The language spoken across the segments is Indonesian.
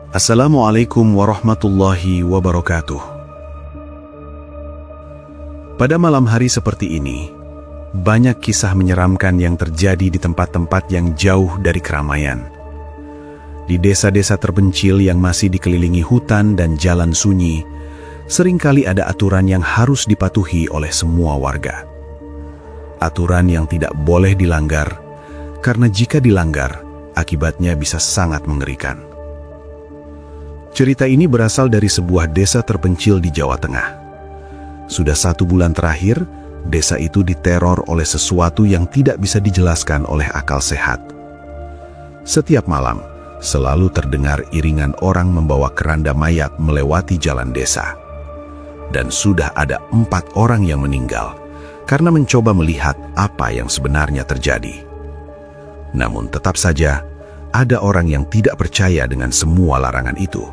Assalamualaikum warahmatullahi wabarakatuh. Pada malam hari seperti ini, banyak kisah menyeramkan yang terjadi di tempat-tempat yang jauh dari keramaian. Di desa-desa terpencil yang masih dikelilingi hutan dan jalan sunyi, seringkali ada aturan yang harus dipatuhi oleh semua warga. Aturan yang tidak boleh dilanggar, karena jika dilanggar, akibatnya bisa sangat mengerikan. Cerita ini berasal dari sebuah desa terpencil di Jawa Tengah. Sudah 1 bulan terakhir, desa itu diteror oleh sesuatu yang tidak bisa dijelaskan oleh akal sehat. Setiap malam, selalu terdengar iringan orang membawa keranda mayat melewati jalan desa. Dan sudah ada 4 orang yang meninggal karena mencoba melihat apa yang sebenarnya terjadi. Namun tetap saja, ada orang yang tidak percaya dengan semua larangan itu.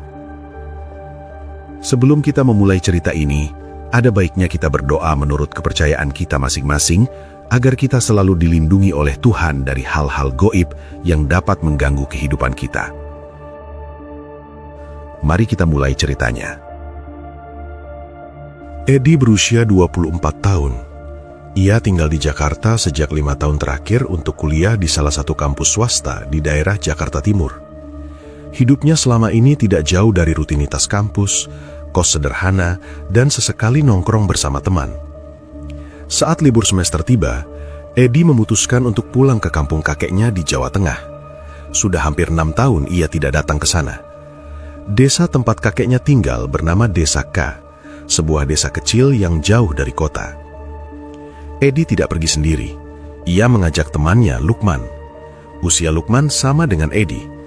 Sebelum kita memulai cerita ini, ada baiknya kita berdoa menurut kepercayaan kita masing-masing agar kita selalu dilindungi oleh Tuhan dari hal-hal gaib yang dapat mengganggu kehidupan kita. Mari kita mulai ceritanya. Edi berusia 24 tahun. Ia tinggal di Jakarta sejak 5 tahun terakhir untuk kuliah di salah satu kampus swasta di daerah Jakarta Timur. Hidupnya selama ini tidak jauh dari rutinitas kampus, kos sederhana, dan sesekali nongkrong bersama teman. Saat libur semester tiba, Edi memutuskan untuk pulang ke kampung kakeknya di Jawa Tengah. Sudah hampir 6 tahun ia tidak datang ke sana. Desa tempat kakeknya tinggal bernama Desa K, sebuah desa kecil yang jauh dari kota. Edi tidak pergi sendiri. Ia mengajak temannya, Lukman. Usia Lukman sama dengan Edi.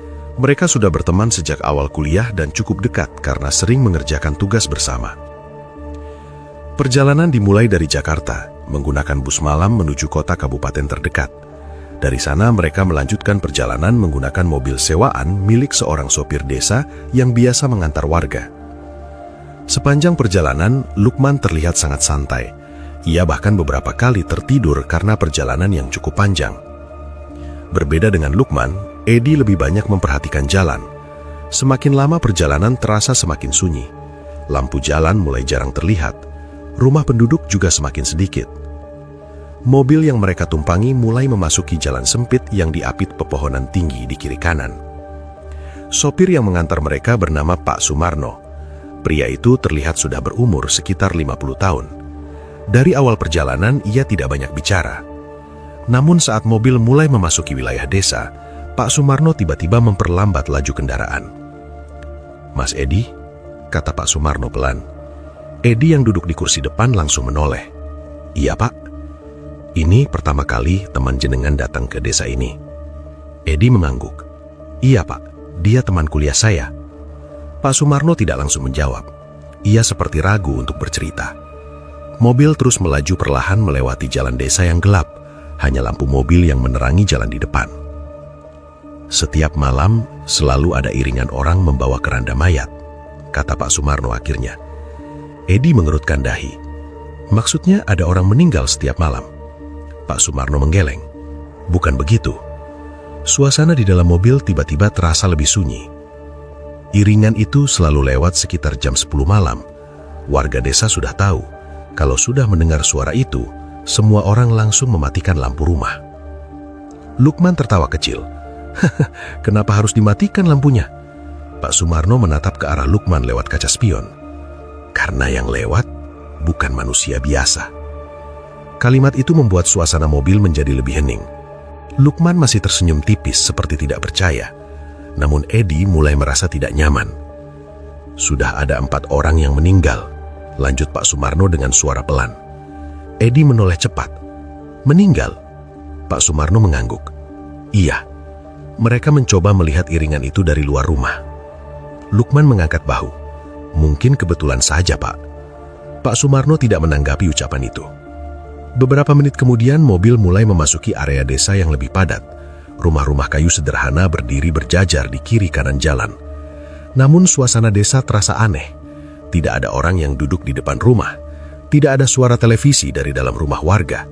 Mereka sudah berteman sejak awal kuliah dan cukup dekat karena sering mengerjakan tugas bersama. Perjalanan dimulai dari Jakarta, menggunakan bus malam menuju kota kabupaten terdekat. Dari sana mereka melanjutkan perjalanan menggunakan mobil sewaan milik seorang sopir desa yang biasa mengantar warga. Sepanjang perjalanan, Lukman terlihat sangat santai. Ia bahkan beberapa kali tertidur karena perjalanan yang cukup panjang. Berbeda dengan Lukman, Edi lebih banyak memperhatikan jalan. Semakin lama perjalanan terasa semakin sunyi. Lampu jalan mulai jarang terlihat. Rumah penduduk juga semakin sedikit. Mobil yang mereka tumpangi mulai memasuki jalan sempit yang diapit pepohonan tinggi di kiri kanan. Sopir yang mengantar mereka bernama Pak Sumarno. Pria itu terlihat sudah berumur sekitar 50 tahun. Dari awal perjalanan ia tidak banyak bicara. Namun saat mobil mulai memasuki wilayah desa, Pak Sumarno tiba-tiba memperlambat laju kendaraan. "Mas Edi," kata Pak Sumarno pelan. Edi yang duduk di kursi depan langsung menoleh. "Iya Pak, ini pertama kali teman jenengan datang ke desa ini." Edi mengangguk. "Iya Pak, dia teman kuliah saya." Pak Sumarno tidak langsung menjawab. Ia seperti ragu untuk bercerita. Mobil terus melaju perlahan melewati jalan desa yang gelap. Hanya lampu mobil yang menerangi jalan di depan. "Setiap malam selalu ada iringan orang membawa keranda mayat," kata Pak Sumarno akhirnya. Edi mengerutkan dahi. "Maksudnya ada orang meninggal setiap malam?" Pak Sumarno menggeleng. "Bukan begitu." Suasana di dalam mobil tiba-tiba terasa lebih sunyi. Iringan itu selalu lewat sekitar jam 10 malam. Warga desa sudah tahu, kalau sudah mendengar suara itu, semua orang langsung mematikan lampu rumah. Lukman tertawa kecil. "Kenapa harus dimatikan lampunya?" Pak Sumarno menatap ke arah Lukman lewat kaca spion. "Karena yang lewat bukan manusia biasa." Kalimat itu membuat suasana mobil menjadi lebih hening. Lukman masih tersenyum tipis seperti tidak percaya. Namun Edi mulai merasa tidak nyaman. "Sudah ada 4 orang yang meninggal," lanjut Pak Sumarno dengan suara pelan. Edi menoleh cepat. "Meninggal?" Pak Sumarno mengangguk. "Iya." Mereka mencoba melihat iringan itu dari luar rumah. Lukman mengangkat bahu. "Mungkin kebetulan saja, Pak." Pak Sumarno tidak menanggapi ucapan itu. Beberapa menit kemudian mobil mulai memasuki area desa yang lebih padat. Rumah-rumah kayu sederhana berdiri berjajar di kiri kanan jalan. Namun suasana desa terasa aneh. Tidak ada orang yang duduk di depan rumah. Tidak ada suara televisi dari dalam rumah warga.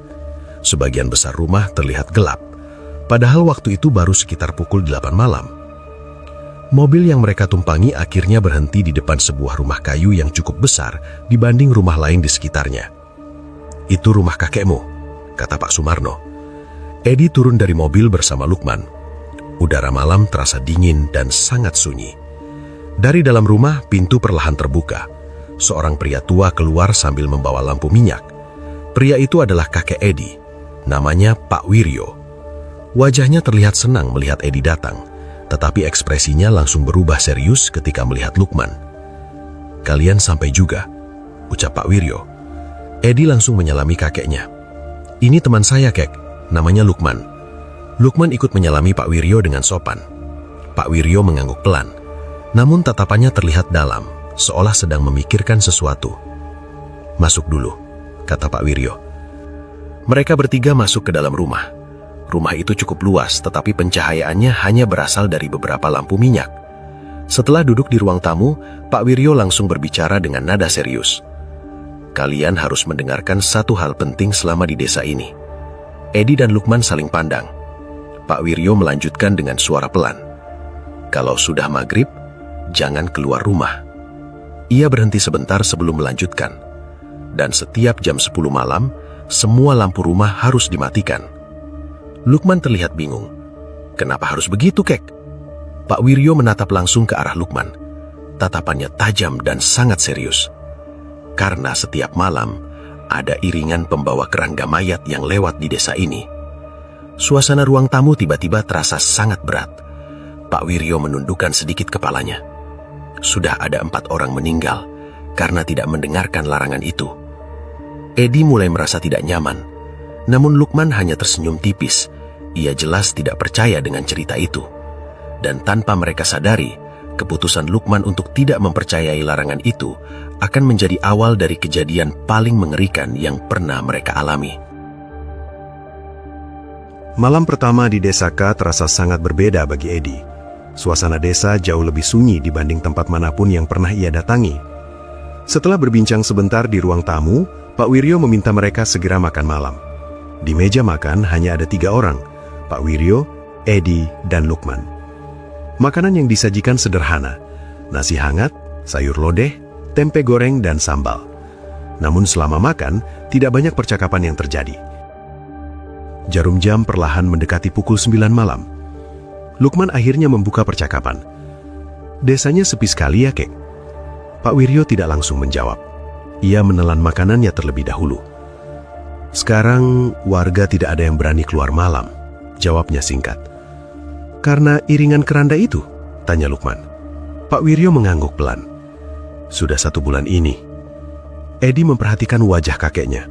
Sebagian besar rumah terlihat gelap. Padahal waktu itu baru sekitar pukul 8 malam. Mobil yang mereka tumpangi akhirnya berhenti di depan sebuah rumah kayu yang cukup besar dibanding rumah lain di sekitarnya. "Itu rumah kakekmu," kata Pak Sumarno. Edi turun dari mobil bersama Lukman. Udara malam terasa dingin dan sangat sunyi. Dari dalam rumah, pintu perlahan terbuka. Seorang pria tua keluar sambil membawa lampu minyak. Pria itu adalah kakek Edi. Namanya Pak Wiryo. Wajahnya terlihat senang melihat Edi datang, tetapi ekspresinya langsung berubah serius ketika melihat Lukman. "Kalian sampai juga," ucap Pak Wiryo. Edi langsung menyalami kakeknya. "Ini teman saya, kek, namanya Lukman." Lukman ikut menyalami Pak Wiryo dengan sopan. Pak Wiryo mengangguk pelan, namun tatapannya terlihat dalam, seolah sedang memikirkan sesuatu. "Masuk dulu," kata Pak Wiryo. Mereka bertiga masuk ke dalam rumah. Rumah itu cukup luas, tetapi pencahayaannya hanya berasal dari beberapa lampu minyak. Setelah duduk di ruang tamu, Pak Wiryo langsung berbicara dengan nada serius. "Kalian harus mendengarkan satu hal penting selama di desa ini." Edi dan Lukman saling pandang. Pak Wiryo melanjutkan dengan suara pelan. "Kalau sudah maghrib, jangan keluar rumah." Ia berhenti sebentar sebelum melanjutkan. "Dan setiap jam 10 malam, semua lampu rumah harus dimatikan." Lukman terlihat bingung. "Kenapa harus begitu, kek?" Pak Wiryo menatap langsung ke arah Lukman. Tatapannya tajam dan sangat serius. "Karena setiap malam, ada iringan pembawa kerangga mayat yang lewat di desa ini." Suasana ruang tamu tiba-tiba terasa sangat berat. Pak Wiryo menundukkan sedikit kepalanya. Sudah ada 4 orang meninggal karena tidak mendengarkan larangan itu. Edi mulai merasa tidak nyaman, namun Lukman hanya tersenyum tipis. Ia jelas tidak percaya dengan cerita itu. Dan tanpa mereka sadari, keputusan Lukman untuk tidak mempercayai larangan itu akan menjadi awal dari kejadian paling mengerikan yang pernah mereka alami. Malam pertama di Desa K terasa sangat berbeda bagi Edi. Suasana desa jauh lebih sunyi dibanding tempat manapun yang pernah ia datangi. Setelah berbincang sebentar di ruang tamu, Pak Wiryo meminta mereka segera makan malam. Di meja makan hanya ada 3 orang, Pak Wiryo, Edi, dan Lukman. Makanan yang disajikan sederhana, nasi hangat, sayur lodeh, tempe goreng, dan sambal. Namun selama makan, tidak banyak percakapan yang terjadi. Jarum jam perlahan mendekati pukul 9 malam. Lukman akhirnya membuka percakapan. "Desanya sepi sekali ya, kek?" Pak Wiryo tidak langsung menjawab. Ia menelan makanannya terlebih dahulu. "Sekarang warga tidak ada yang berani keluar malam," jawabnya singkat. "Karena iringan keranda itu?" tanya Lukman. Pak Wiryo mengangguk pelan. "Sudah 1 bulan ini." Edi memperhatikan wajah kakeknya.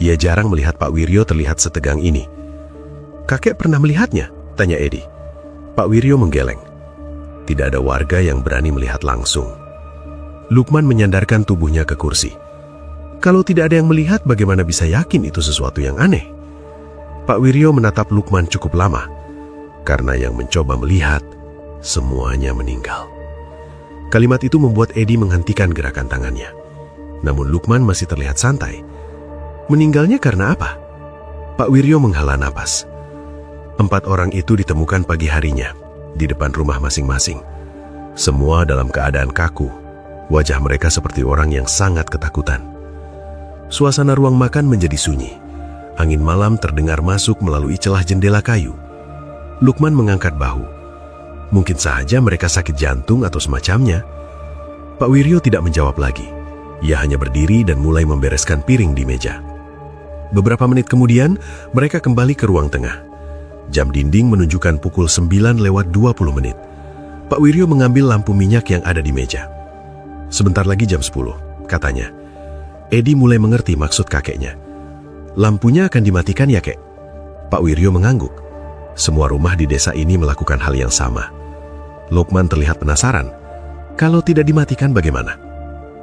Ia jarang melihat Pak Wiryo terlihat setegang ini. "Kakek pernah melihatnya?" tanya Edi. Pak Wiryo menggeleng. "Tidak ada warga yang berani melihat langsung." Lukman menyandarkan tubuhnya ke kursi. "Kalau tidak ada yang melihat, bagaimana bisa yakin itu sesuatu yang aneh?" Pak Wiryo menatap Lukman cukup lama. "Karena yang mencoba melihat, semuanya meninggal." Kalimat itu membuat Edi menghentikan gerakan tangannya. Namun Lukman masih terlihat santai. "Meninggalnya karena apa?" Pak Wiryo menghela napas. 4 orang itu ditemukan pagi harinya, di depan rumah masing-masing. Semua dalam keadaan kaku. Wajah mereka seperti orang yang sangat ketakutan. Suasana ruang makan menjadi sunyi. Angin malam terdengar masuk melalui celah jendela kayu. Lukman mengangkat bahu. Mungkin saja mereka sakit jantung atau semacamnya. Pak Wiryo tidak menjawab lagi. Ia hanya berdiri dan mulai membereskan piring di meja. Beberapa menit kemudian, mereka kembali ke ruang tengah. Jam dinding menunjukkan pukul 9:20 menit. Pak Wiryo mengambil lampu minyak yang ada di meja. "Sebentar lagi jam 10, katanya. Edi mulai mengerti maksud kakeknya. "Lampunya akan dimatikan ya, kek?" Pak Wiryo mengangguk. Semua rumah di desa ini melakukan hal yang sama. Lukman terlihat penasaran. "Kalau tidak dimatikan bagaimana?"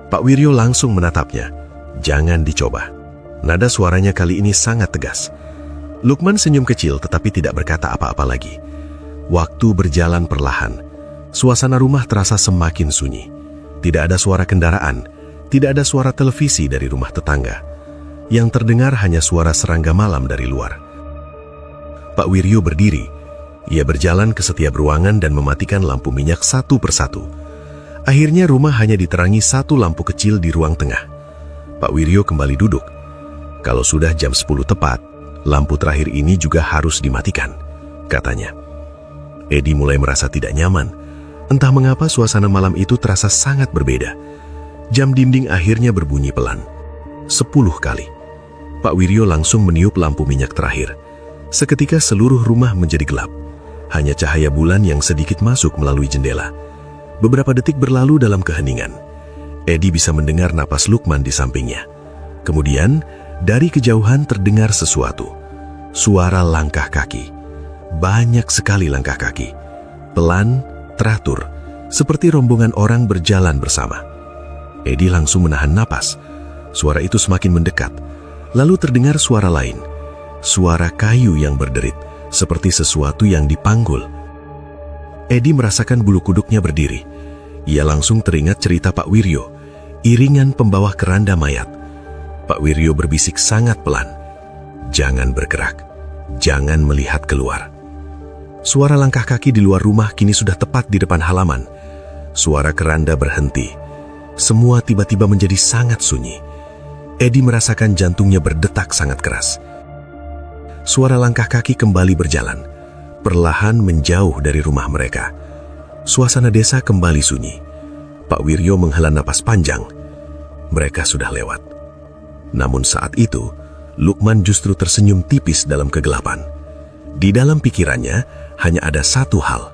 Pak Wiryo langsung menatapnya. "Jangan dicoba." Nada suaranya kali ini sangat tegas. Lukman senyum kecil tetapi tidak berkata apa-apa lagi. Waktu berjalan perlahan. Suasana rumah terasa semakin sunyi. Tidak ada suara kendaraan, tidak ada suara televisi dari rumah tetangga. Yang terdengar hanya suara serangga malam dari luar. Pak Wiryo berdiri. Ia berjalan ke setiap ruangan dan mematikan lampu minyak satu persatu. Akhirnya rumah hanya diterangi satu lampu kecil di ruang tengah. Pak Wiryo kembali duduk. Kalau sudah jam 10 tepat, lampu terakhir ini juga harus dimatikan, katanya. Edi mulai merasa tidak nyaman. Entah mengapa suasana malam itu terasa sangat berbeda. Jam dinding akhirnya berbunyi pelan. 10 kali. Pak Wiryo langsung meniup lampu minyak terakhir. Seketika seluruh rumah menjadi gelap. Hanya cahaya bulan yang sedikit masuk melalui jendela. Beberapa detik berlalu dalam keheningan. Edi bisa mendengar napas Lukman di sampingnya. Kemudian, dari kejauhan terdengar sesuatu. Suara langkah kaki. Banyak sekali langkah kaki. Pelan, teratur, seperti rombongan orang berjalan bersama. Edi langsung menahan napas. Suara itu semakin mendekat. Lalu terdengar suara lain. Suara kayu yang berderit, seperti sesuatu yang dipanggul. Edi merasakan bulu kuduknya berdiri. Ia langsung teringat cerita Pak Wiryo, iringan pembawa keranda mayat. Pak Wiryo berbisik sangat pelan. Jangan bergerak, jangan melihat keluar. Suara langkah kaki di luar rumah kini sudah tepat di depan halaman. Suara keranda berhenti. Semua tiba-tiba menjadi sangat sunyi. Edi merasakan jantungnya berdetak sangat keras. Suara langkah kaki kembali berjalan, perlahan menjauh dari rumah mereka. Suasana desa kembali sunyi. Pak Wiryo menghela napas panjang. Mereka sudah lewat. Namun saat itu, Lukman justru tersenyum tipis dalam kegelapan. Di dalam pikirannya, hanya ada satu hal.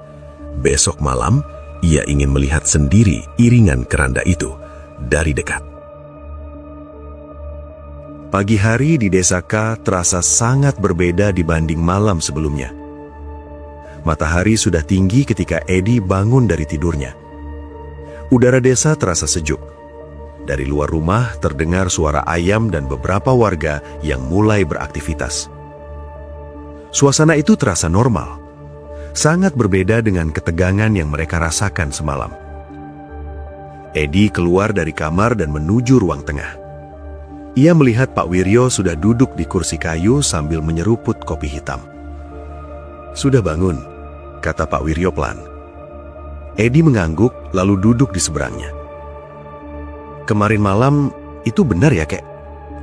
Besok malam, ia ingin melihat sendiri iringan keranda itu dari dekat. Pagi hari di desa K terasa sangat berbeda dibanding malam sebelumnya. Matahari sudah tinggi ketika Edi bangun dari tidurnya. Udara desa terasa sejuk. Dari luar rumah terdengar suara ayam dan beberapa warga yang mulai beraktivitas. Suasana itu terasa normal. Sangat berbeda dengan ketegangan yang mereka rasakan semalam. Edi keluar dari kamar dan menuju ruang tengah. Ia melihat Pak Wiryo sudah duduk di kursi kayu sambil menyeruput kopi hitam. "Sudah bangun," kata Pak Wiryo pelan. Edi mengangguk lalu duduk di seberangnya. "Kemarin malam itu benar ya, Kek?"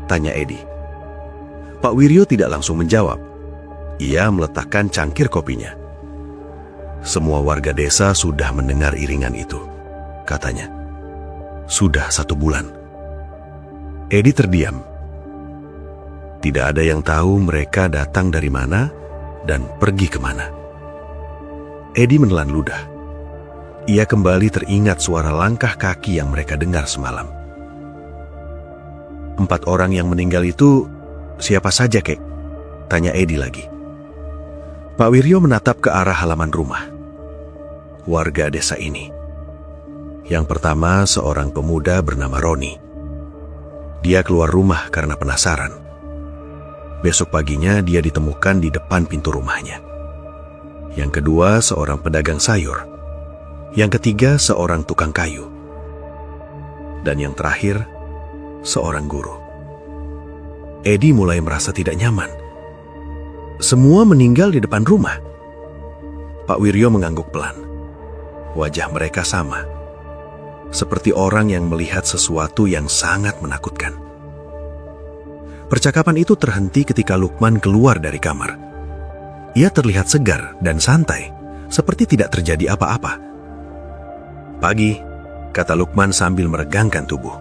tanya Edi. Pak Wiryo tidak langsung menjawab. Ia meletakkan cangkir kopinya. "Semua warga desa sudah mendengar iringan itu," katanya. "Sudah 1 bulan. Edi terdiam. Tidak ada yang tahu mereka datang dari mana dan pergi kemana. Edi menelan ludah. Ia kembali teringat suara langkah kaki yang mereka dengar semalam. 4 orang yang meninggal itu siapa saja, Kek? Tanya Edi lagi. Pak Wiryo menatap ke arah halaman rumah. Warga desa ini. Yang pertama seorang pemuda bernama Roni. Dia keluar rumah karena penasaran. Besok paginya dia ditemukan di depan pintu rumahnya. Yang kedua seorang pedagang sayur. Yang ketiga seorang tukang kayu. Dan yang terakhir seorang guru. Edi mulai merasa tidak nyaman. Semua meninggal di depan rumah. Pak Wiryo mengangguk pelan. Wajah mereka sama. Seperti orang yang melihat sesuatu yang sangat menakutkan. Percakapan itu terhenti ketika Lukman keluar dari kamar. Ia terlihat segar dan santai, seperti tidak terjadi apa-apa. "Pagi," kata Lukman sambil meregangkan tubuh.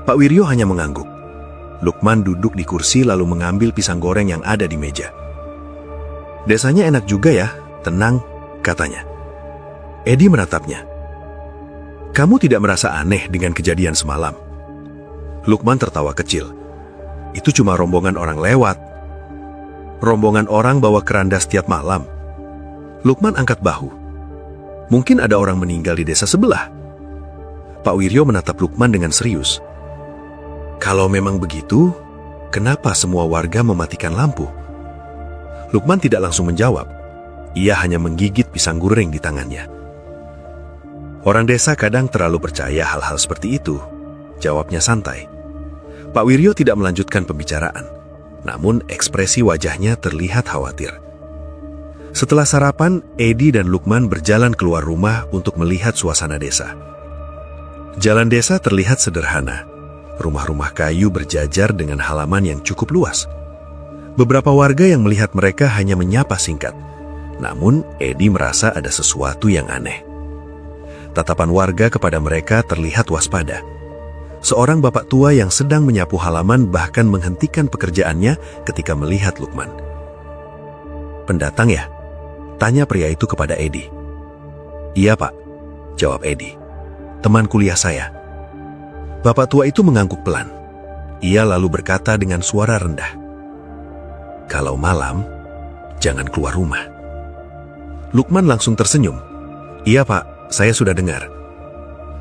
Pak Wiryo hanya mengangguk. Lukman duduk di kursi lalu mengambil pisang goreng yang ada di meja. "Desanya enak juga ya, tenang," katanya. Edi menatapnya. "Kamu tidak merasa aneh dengan kejadian semalam?" Lukman tertawa kecil. "Itu cuma rombongan orang lewat." "Rombongan orang bawa keranda setiap malam?" Lukman angkat bahu. "Mungkin ada orang meninggal di desa sebelah." Pak Wiryo menatap Lukman dengan serius. "Kalau memang begitu, kenapa semua warga mematikan lampu?" Lukman tidak langsung menjawab. Ia hanya menggigit pisang goreng di tangannya. "Orang desa kadang terlalu percaya hal-hal seperti itu," jawabnya santai. Pak Wiryo tidak melanjutkan pembicaraan, namun ekspresi wajahnya terlihat khawatir. Setelah sarapan, Edi dan Lukman berjalan keluar rumah untuk melihat suasana desa. Jalan desa terlihat sederhana. Rumah-rumah kayu berjajar dengan halaman yang cukup luas. Beberapa warga yang melihat mereka hanya menyapa singkat. Namun, Edi merasa ada sesuatu yang aneh. Tatapan warga kepada mereka terlihat waspada. Seorang bapak tua yang sedang menyapu halaman bahkan menghentikan pekerjaannya ketika melihat Lukman. "Pendatang ya?" tanya pria itu kepada Edi. "Iya pak," jawab Edi. "Teman kuliah saya." Bapak tua itu mengangguk pelan. Ia lalu berkata dengan suara rendah, "Kalau malam, jangan keluar rumah." Lukman langsung tersenyum. "Iya pak, saya sudah dengar."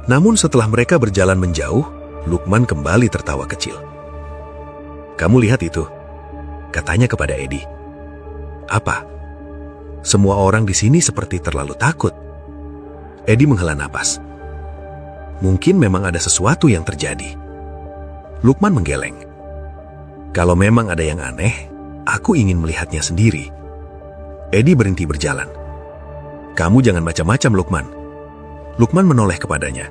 Namun setelah mereka berjalan menjauh, Lukman kembali tertawa kecil. "Kamu lihat itu?" katanya kepada Edi. "Apa?" "Semua orang di sini seperti terlalu takut." Edi menghela napas. "Mungkin memang ada sesuatu yang terjadi." Lukman menggeleng. "Kalau memang ada yang aneh, aku ingin melihatnya sendiri." Edi berhenti berjalan. "Kamu jangan macam-macam, Lukman." Lukman menoleh kepadanya.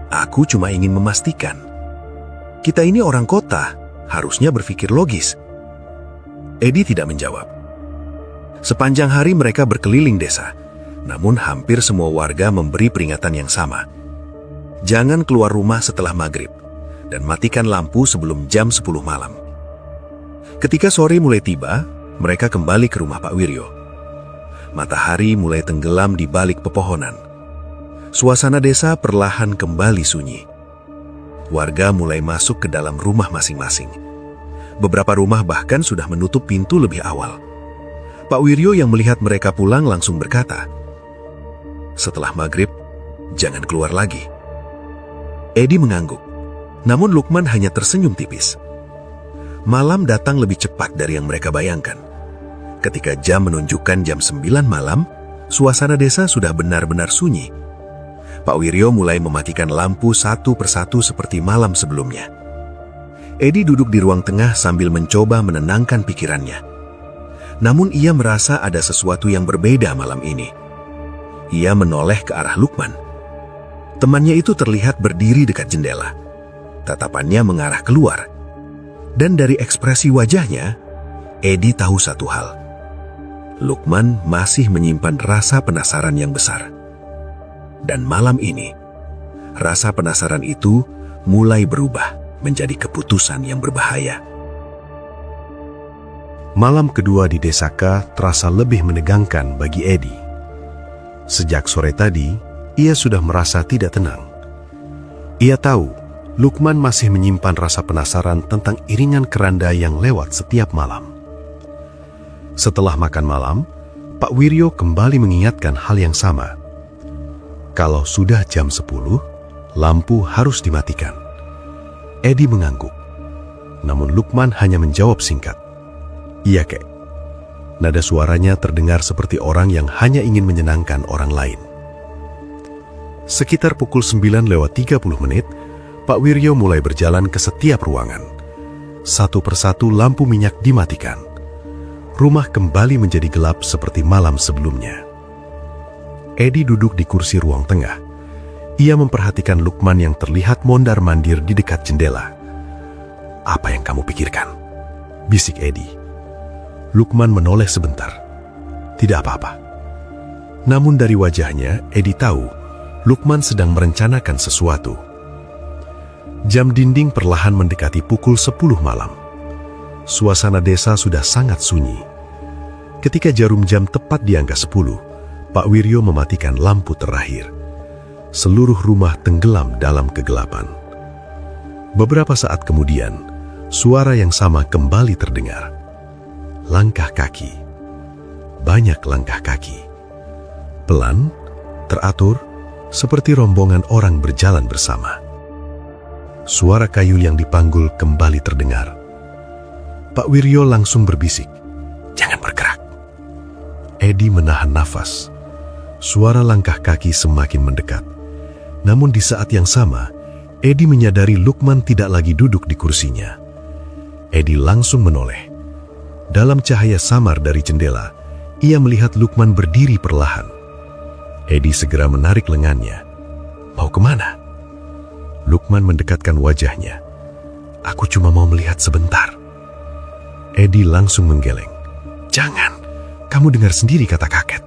"Aku cuma ingin memastikan. Kita ini orang kota, harusnya berpikir logis." Edi tidak menjawab. Sepanjang hari mereka berkeliling desa, namun hampir semua warga memberi peringatan yang sama. Jangan keluar rumah setelah maghrib, dan matikan lampu sebelum jam 10 malam. Ketika sore mulai tiba, mereka kembali ke rumah Pak Wiryo. Matahari mulai tenggelam di balik pepohonan. Suasana desa perlahan kembali sunyi. Warga mulai masuk ke dalam rumah masing-masing. Beberapa rumah bahkan sudah menutup pintu lebih awal. Pak Wiryo yang melihat mereka pulang langsung berkata, "Setelah maghrib, jangan keluar lagi." Edi mengangguk, namun Lukman hanya tersenyum tipis. Malam datang lebih cepat dari yang mereka bayangkan. Ketika jam menunjukkan jam 9 malam, suasana desa sudah benar-benar sunyi. Pak Wiryo mulai mematikan lampu satu persatu seperti malam sebelumnya. Edi duduk di ruang tengah sambil mencoba menenangkan pikirannya. Namun ia merasa ada sesuatu yang berbeda malam ini. Ia menoleh ke arah Lukman. Temannya itu terlihat berdiri dekat jendela. Tatapannya mengarah keluar. Dan dari ekspresi wajahnya, Edi tahu satu hal. Lukman masih menyimpan rasa penasaran yang besar. Dan malam ini, rasa penasaran itu mulai berubah menjadi keputusan yang berbahaya. Malam kedua di Desa K terasa lebih menegangkan bagi Edi. Sejak sore tadi, ia sudah merasa tidak tenang. Ia tahu Lukman masih menyimpan rasa penasaran tentang iringan keranda yang lewat setiap malam. Setelah makan malam, Pak Wiryo kembali mengingatkan hal yang sama. Kalau sudah jam 10, lampu harus dimatikan. Edi mengangguk. Namun Lukman hanya menjawab singkat. "Iya, kek." Nada suaranya terdengar seperti orang yang hanya ingin menyenangkan orang lain. Sekitar pukul 9:30, Pak Wiryo mulai berjalan ke setiap ruangan. Satu persatu lampu minyak dimatikan. Rumah kembali menjadi gelap seperti malam sebelumnya. Edi duduk di kursi ruang tengah. Ia memperhatikan Lukman yang terlihat mondar-mandir di dekat jendela. "Apa yang kamu pikirkan?" bisik Edi. Lukman menoleh sebentar. Tidak apa-apa. Namun dari wajahnya, Edi tahu Lukman sedang merencanakan sesuatu. Jam dinding perlahan mendekati pukul 10 malam. Suasana desa sudah sangat sunyi. Ketika jarum jam tepat di angka 10, Pak Wiryo mematikan lampu terakhir. Seluruh rumah tenggelam dalam kegelapan. Beberapa saat kemudian, suara yang sama kembali terdengar. Langkah kaki. Banyak langkah kaki. Pelan, teratur, seperti rombongan orang berjalan bersama. Suara kayu yang dipanggul kembali terdengar. Pak Wiryo langsung berbisik, "Jangan bergerak." Edi menahan nafas. Suara langkah kaki semakin mendekat. Namun di saat yang sama, Edi menyadari Lukman tidak lagi duduk di kursinya. Edi langsung menoleh. Dalam cahaya samar dari jendela, ia melihat Lukman berdiri perlahan. Edi segera menarik lengannya. Mau kemana? Lukman mendekatkan wajahnya. Aku cuma mau melihat sebentar. Edi langsung menggeleng. Jangan, kamu dengar sendiri kata kakek.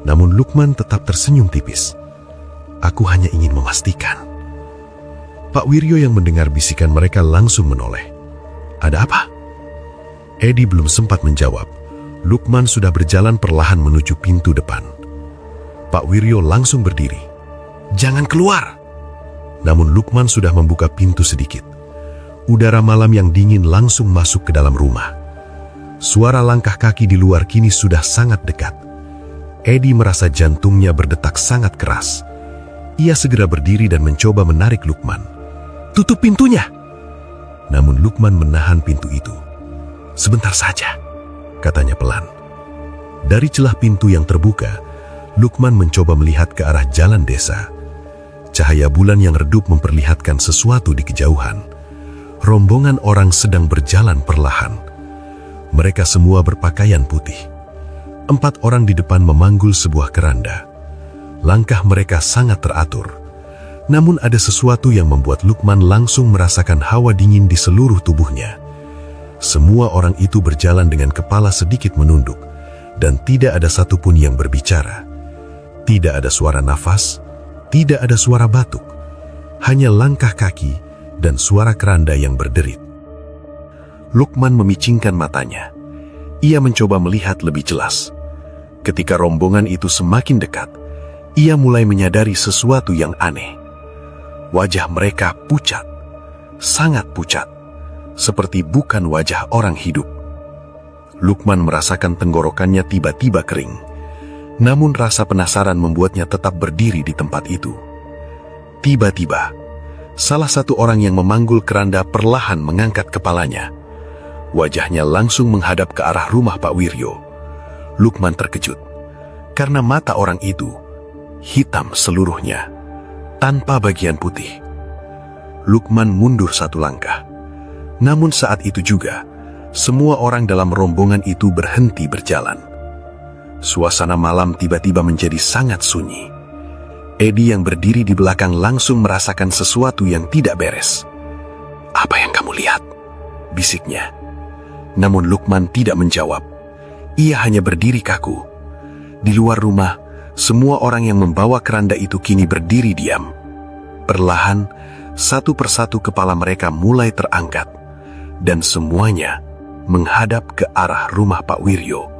Namun Lukman tetap tersenyum tipis. Aku hanya ingin memastikan. Pak Wiryo yang mendengar bisikan mereka langsung menoleh. Ada apa? Edi belum sempat menjawab. Lukman sudah berjalan perlahan menuju pintu depan. Pak Wiryo langsung berdiri. Jangan keluar! Namun Lukman sudah membuka pintu sedikit. Udara malam yang dingin langsung masuk ke dalam rumah. Suara langkah kaki di luar kini sudah sangat dekat. Edi merasa jantungnya berdetak sangat keras. Ia segera berdiri dan mencoba menarik Lukman. Tutup pintunya! Namun Lukman menahan pintu itu. Sebentar saja, katanya pelan. Dari celah pintu yang terbuka, Lukman mencoba melihat ke arah jalan desa. Cahaya bulan yang redup memperlihatkan sesuatu di kejauhan. Rombongan orang sedang berjalan perlahan. Mereka semua berpakaian putih. 4 orang di depan memanggul sebuah keranda. Langkah mereka sangat teratur. Namun ada sesuatu yang membuat Lukman langsung merasakan hawa dingin di seluruh tubuhnya. Semua orang itu berjalan dengan kepala sedikit menunduk, dan tidak ada satupun yang berbicara. Tidak ada suara nafas, tidak ada suara batuk. Hanya langkah kaki dan suara keranda yang berderit. Lukman memicingkan matanya. Ia mencoba melihat lebih jelas. Ketika rombongan itu semakin dekat, ia mulai menyadari sesuatu yang aneh. Wajah mereka pucat, sangat pucat, seperti bukan wajah orang hidup. Lukman merasakan tenggorokannya tiba-tiba kering. Namun rasa penasaran membuatnya tetap berdiri di tempat itu. Tiba-tiba, salah satu orang yang memanggul keranda perlahan mengangkat kepalanya. Wajahnya langsung menghadap ke arah rumah Pak Wiryo. Lukman terkejut, karena mata orang itu hitam seluruhnya, tanpa bagian putih. Lukman mundur 1 langkah. Namun saat itu juga, semua orang dalam rombongan itu berhenti berjalan. Suasana malam tiba-tiba menjadi sangat sunyi. Edi yang berdiri di belakang langsung merasakan sesuatu yang tidak beres. Apa yang kamu lihat? Bisiknya. Namun Lukman tidak menjawab. Ia hanya berdiri kaku. Di luar rumah, semua orang yang membawa keranda itu kini berdiri diam. Perlahan, satu persatu kepala mereka mulai terangkat, dan semuanya menghadap ke arah rumah Pak Wiryo.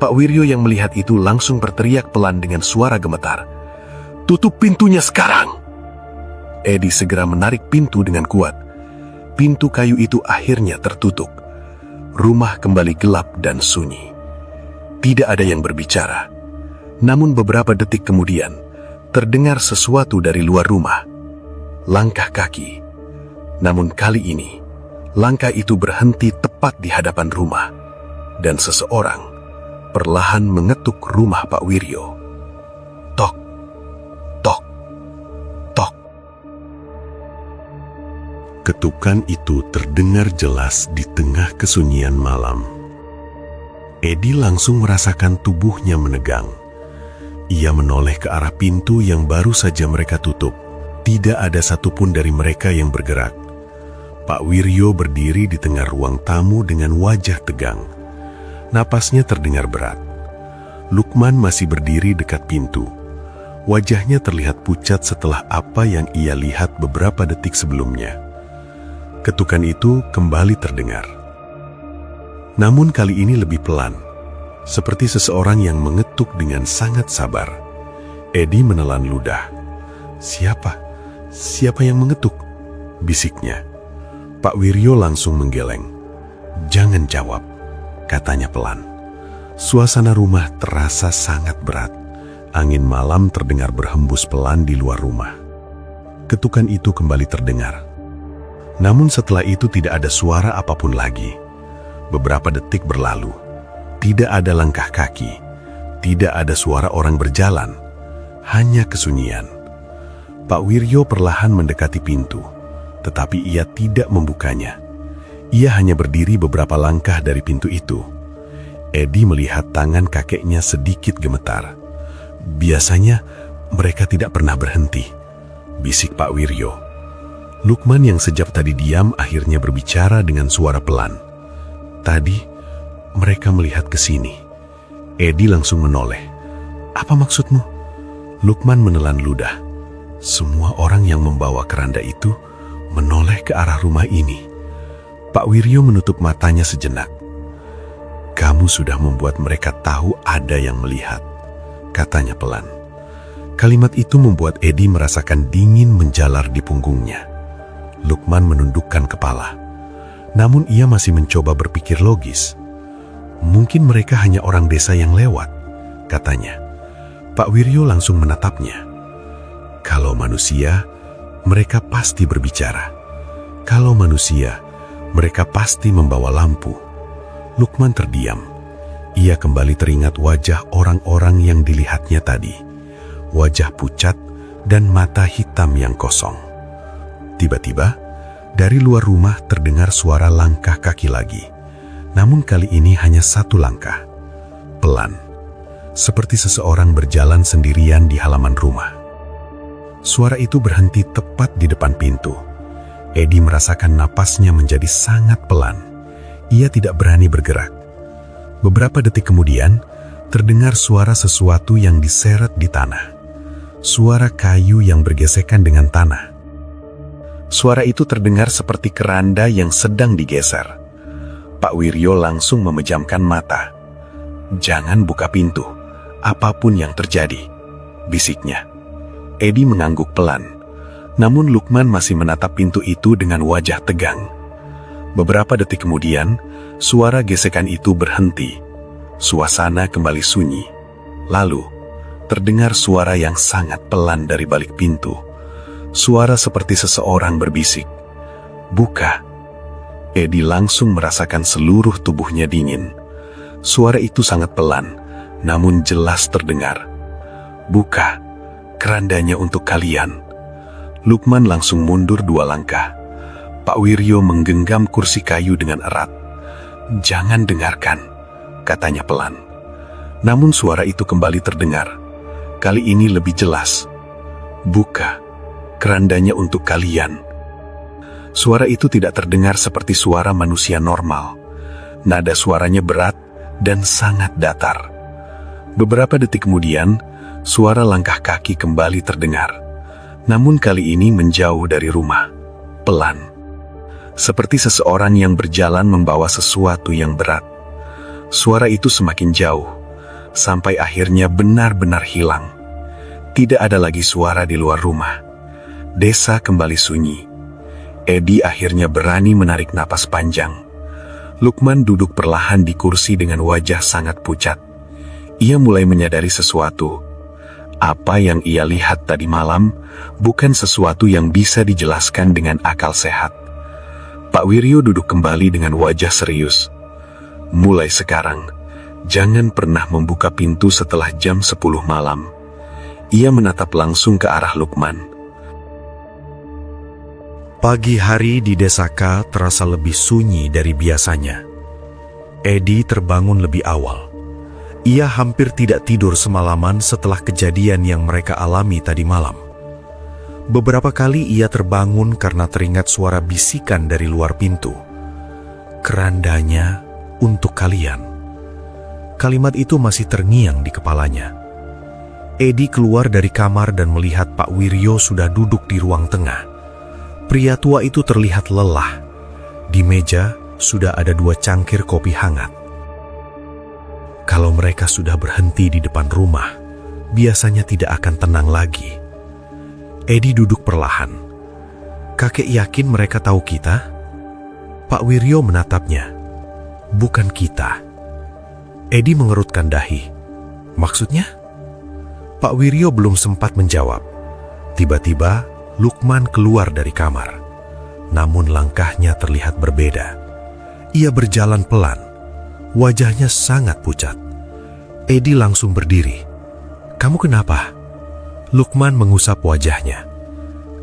Pak Wiryo yang melihat itu langsung berteriak pelan dengan suara gemetar. Tutup pintunya sekarang! Edi segera menarik pintu dengan kuat. Pintu kayu itu akhirnya tertutup. Rumah kembali gelap dan sunyi. Tidak ada yang berbicara. Namun beberapa detik kemudian, terdengar sesuatu dari luar rumah. Langkah kaki. Namun kali ini, langkah itu berhenti tepat di hadapan rumah. Dan seseorang perlahan mengetuk rumah Pak Wiryo. Tok, tok, tok. Ketukan itu terdengar jelas di tengah kesunyian malam. Edi langsung merasakan tubuhnya menegang. Ia menoleh ke arah pintu yang baru saja mereka tutup. Tidak ada satupun dari mereka yang bergerak. Pak Wiryo berdiri di tengah ruang tamu dengan wajah tegang. Napasnya terdengar berat. Lukman masih berdiri dekat pintu. Wajahnya terlihat pucat setelah apa yang ia lihat beberapa detik sebelumnya. Ketukan itu kembali terdengar. Namun kali ini lebih pelan, seperti seseorang yang mengetuk dengan sangat sabar. Edi menelan ludah. Siapa? Siapa yang mengetuk? Bisiknya. Pak Wiryo langsung menggeleng. Jangan jawab, katanya pelan. Suasana rumah terasa sangat berat. Angin malam terdengar berhembus pelan di luar rumah. Ketukan itu kembali terdengar. Namun setelah itu tidak ada suara apapun lagi. Beberapa detik berlalu. Tidak ada langkah kaki. Tidak ada suara orang berjalan. Hanya kesunyian. Pak Wiryo perlahan mendekati pintu. Tetapi ia tidak membukanya. Ia hanya berdiri beberapa langkah dari pintu itu. Edi melihat tangan kakeknya sedikit gemetar. Biasanya mereka tidak pernah berhenti, bisik Pak Wiryo. Lukman yang sejak tadi diam akhirnya berbicara dengan suara pelan. Tadi mereka melihat ke sini. Edi langsung menoleh. Apa maksudmu? Lukman menelan ludah. Semua orang yang membawa keranda itu menoleh ke arah rumah ini. Pak Wiryo menutup matanya sejenak. Kamu sudah membuat mereka tahu ada yang melihat, katanya pelan. Kalimat itu membuat Edi merasakan dingin menjalar di punggungnya. Lukman menundukkan kepala. Namun ia masih mencoba berpikir logis. Mungkin mereka hanya orang desa yang lewat, katanya. Pak Wiryo langsung menatapnya. Kalau manusia, mereka pasti berbicara. Kalau manusia, mereka pasti membawa lampu. Lukman terdiam. Ia kembali teringat wajah orang-orang yang dilihatnya tadi. Wajah pucat dan mata hitam yang kosong. Tiba-tiba, dari luar rumah terdengar suara langkah kaki lagi. Namun kali ini hanya satu langkah. Pelan. Seperti seseorang berjalan sendirian di halaman rumah. Suara itu berhenti tepat di depan pintu. Edi merasakan napasnya menjadi sangat pelan. Ia tidak berani bergerak. Beberapa detik kemudian, terdengar suara sesuatu yang diseret di tanah. Suara kayu yang bergesekan dengan tanah. Suara itu terdengar seperti keranda yang sedang digeser. Pak Wiryo langsung memejamkan mata. Jangan buka pintu, apapun yang terjadi, bisiknya. Edi mengangguk pelan. Namun Lukman masih menatap pintu itu dengan wajah tegang. Beberapa detik kemudian, suara gesekan itu berhenti. Suasana kembali sunyi. Lalu, terdengar suara yang sangat pelan dari balik pintu. Suara seperti seseorang berbisik. Buka. Edi langsung merasakan seluruh tubuhnya dingin. Suara itu sangat pelan, namun jelas terdengar. Buka. Kerandanya untuk kalian. Lukman langsung mundur 2 langkah. Pak Wiryo menggenggam kursi kayu dengan erat. Jangan dengarkan, katanya pelan. Namun suara itu kembali terdengar. Kali ini lebih jelas. Buka, kerandanya untuk kalian. Suara itu tidak terdengar seperti suara manusia normal. Nada suaranya berat dan sangat datar. Beberapa detik kemudian, suara langkah kaki kembali terdengar. Namun kali ini menjauh dari rumah, pelan. Seperti seseorang yang berjalan membawa sesuatu yang berat. Suara itu semakin jauh, sampai akhirnya benar-benar hilang. Tidak ada lagi suara di luar rumah. Desa kembali sunyi. Edi akhirnya berani menarik napas panjang. Lukman duduk perlahan di kursi dengan wajah sangat pucat. Ia mulai menyadari sesuatu. Apa yang ia lihat tadi malam bukan sesuatu yang bisa dijelaskan dengan akal sehat. Pak Wiryo duduk kembali dengan wajah serius. Mulai sekarang, jangan pernah membuka pintu setelah jam 10 malam. Ia menatap langsung ke arah Lukman. Pagi hari di Desa K terasa lebih sunyi dari biasanya. Edi terbangun lebih awal. Ia hampir tidak tidur semalaman setelah kejadian yang mereka alami tadi malam. Beberapa kali ia terbangun karena teringat suara bisikan dari luar pintu. Kerandanya untuk kalian. Kalimat itu masih terngiang di kepalanya. Edi keluar dari kamar dan melihat Pak Wiryo sudah duduk di ruang tengah. Pria tua itu terlihat lelah. Di meja sudah ada 2 cangkir kopi hangat. Kalau mereka sudah berhenti di depan rumah, biasanya tidak akan tenang lagi. Edi duduk perlahan. Kakek yakin mereka tahu kita? Pak Wiryo menatapnya. Bukan kita. Edi mengerutkan dahi. Maksudnya? Pak Wiryo belum sempat menjawab. Tiba-tiba, Lukman keluar dari kamar. Namun langkahnya terlihat berbeda. Ia berjalan pelan. Wajahnya sangat pucat. Edi langsung berdiri. Kamu kenapa? Lukman mengusap wajahnya.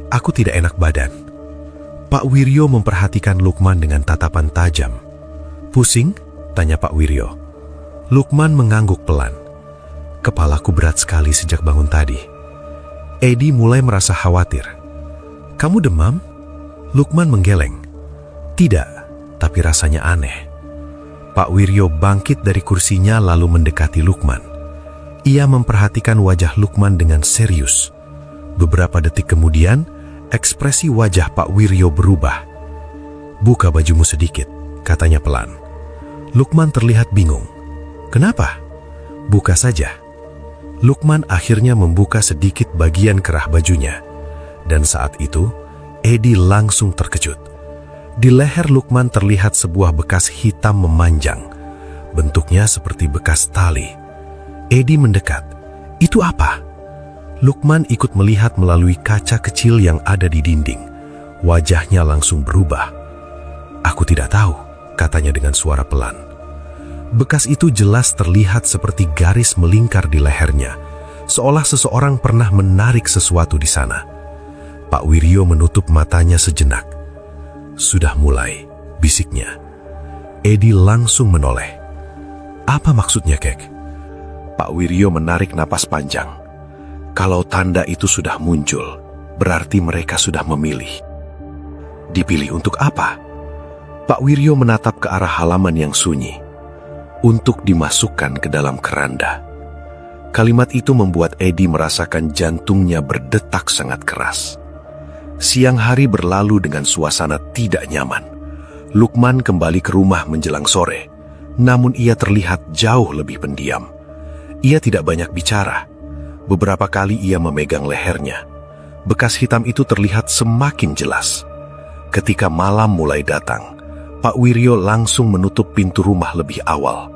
Aku tidak enak badan. Pak Wiryo memperhatikan Lukman dengan tatapan tajam. Pusing? Tanya Pak Wiryo. Lukman mengangguk pelan. Kepalaku berat sekali sejak bangun tadi. Edi mulai merasa khawatir. Kamu demam? Lukman menggeleng. Tidak, tapi rasanya aneh. Pak Wiryo bangkit dari kursinya lalu mendekati Lukman. Ia memperhatikan wajah Lukman dengan serius. Beberapa detik kemudian, ekspresi wajah Pak Wiryo berubah. Buka bajumu sedikit, katanya pelan. Lukman terlihat bingung. Kenapa? Buka saja. Lukman akhirnya membuka sedikit bagian kerah bajunya. Dan saat itu, Edi langsung terkejut. Di leher Lukman terlihat sebuah bekas hitam memanjang. Bentuknya seperti bekas tali. Edi mendekat. Itu apa? Lukman ikut melihat melalui kaca kecil yang ada di dinding. Wajahnya langsung berubah. Aku tidak tahu, katanya dengan suara pelan. Bekas itu jelas terlihat seperti garis melingkar di lehernya, seolah seseorang pernah menarik sesuatu di sana. Pak Wiryo menutup matanya sejenak. Sudah mulai, bisiknya. Edi langsung menoleh. Apa maksudnya, Kek? Pak Wiryo menarik napas panjang. Kalau tanda itu sudah muncul, berarti mereka sudah memilih. Dipilih untuk apa? Pak Wiryo menatap ke arah halaman yang sunyi. Untuk dimasukkan ke dalam keranda. Kalimat itu membuat Edi merasakan jantungnya berdetak sangat keras. Siang hari berlalu dengan suasana tidak nyaman. Lukman kembali ke rumah menjelang sore, namun ia terlihat jauh lebih pendiam. Ia tidak banyak bicara. Beberapa kali ia memegang lehernya. Bekas hitam itu terlihat semakin jelas. Ketika malam mulai datang, Pak Wiryo langsung menutup pintu rumah lebih awal.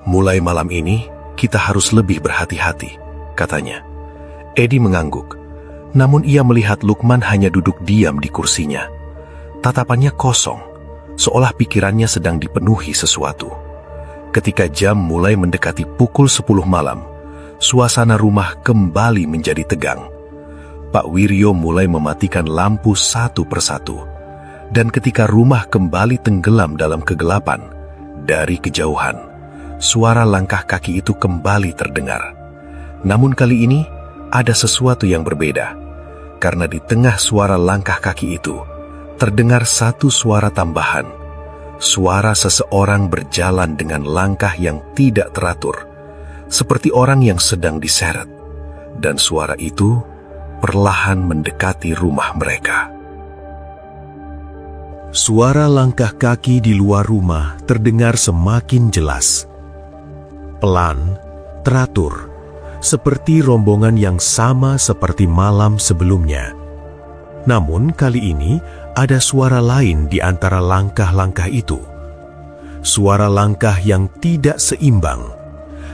Mulai malam ini, kita harus lebih berhati-hati, katanya. Edi mengangguk. Namun ia melihat Lukman hanya duduk diam di kursinya. Tatapannya kosong, seolah pikirannya sedang dipenuhi sesuatu. Ketika jam mulai mendekati pukul 10 malam, suasana rumah kembali menjadi tegang. Pak Wiryo mulai mematikan lampu satu persatu. Dan ketika rumah kembali tenggelam dalam kegelapan, dari kejauhan, suara langkah kaki itu kembali terdengar. Namun kali ini, ada sesuatu yang berbeda. Karena di tengah suara langkah kaki itu, terdengar satu suara tambahan. Suara seseorang berjalan dengan langkah yang tidak teratur, seperti orang yang sedang diseret. Dan suara itu perlahan mendekati rumah mereka. Suara langkah kaki di luar rumah terdengar semakin jelas. Pelan, teratur, seperti rombongan yang sama seperti malam sebelumnya. Namun kali ini ada suara lain di antara langkah-langkah itu. Suara langkah yang tidak seimbang,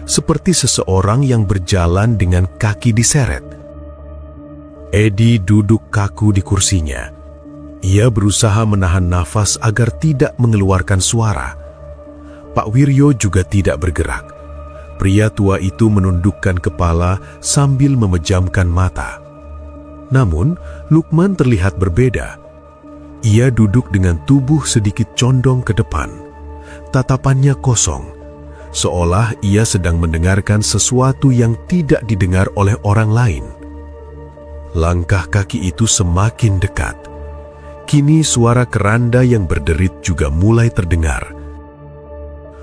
seperti seseorang yang berjalan dengan kaki diseret. Edi duduk kaku di kursinya. Ia berusaha menahan nafas agar tidak mengeluarkan suara. Pak Wiryo juga tidak bergerak. Pria tua itu menundukkan kepala sambil memejamkan mata. Namun, Lukman terlihat berbeda. Ia duduk dengan tubuh sedikit condong ke depan. Tatapannya kosong, seolah ia sedang mendengarkan sesuatu yang tidak didengar oleh orang lain. Langkah kaki itu semakin dekat. Kini suara keranda yang berderit juga mulai terdengar.